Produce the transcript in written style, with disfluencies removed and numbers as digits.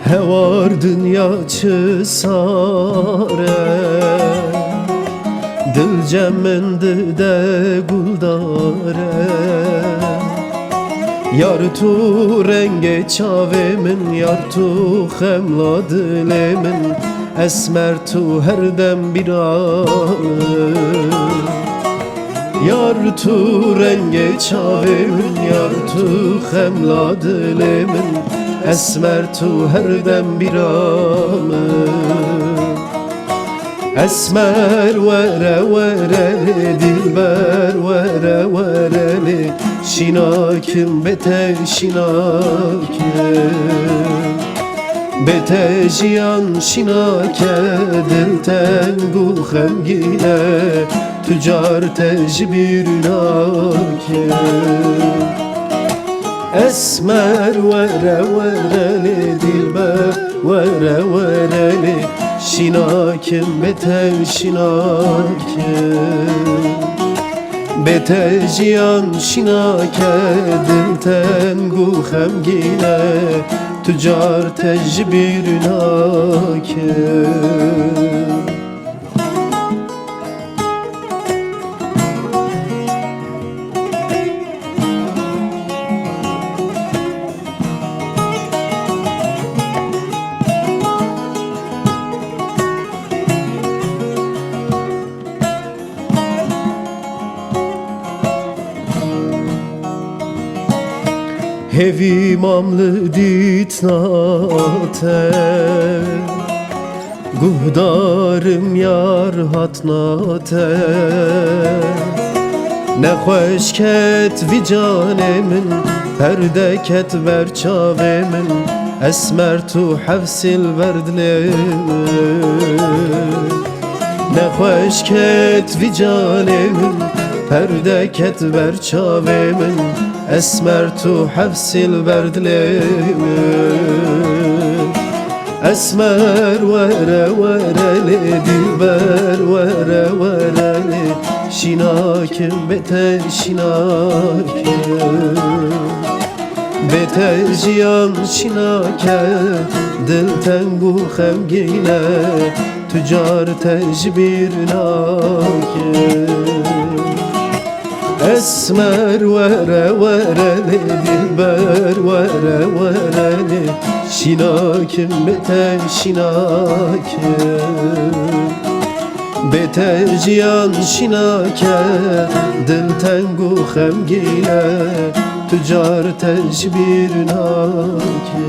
Hevar dünyaçı sare Dil cemindi de guldare Yar tu renge çavemin Yar tu xemla dilimin Esmer tu her dem bir anı Yar tu renge çavemin Yar tu xemla dilimin Esmer tu her dem bir anı Esmer vere vereli dilber vere vereli Şinakim bete şinakim Bete jiyan şinake dilten gu xemgine Tücar tecbir nake Esmer vere vereli dilber vere vereli Şinakim bete şinakim Bete jiyan şinake dilten gu xemgine Tücar tecbir nake Hevi mamlı ditnate Guhdarım yar hatnate Ne hoş ket vicanemin Perde ket ver çavemin Esmer tu hevsil verdlemin Ne hoş ket vicanemin Perde ket ver çavemin Esmer tu hevsil verdlemin Esmer vere vereli dilber vere vereli Şinakim bete şinakim Bete jiyan şinake dilten gu xemgine Tücar tecbir nake Esmer vere vereli dilber vere vereli Şinakim bete şinakim Bete jiyan şinake dilten gu xemgine Tücar tecbir nake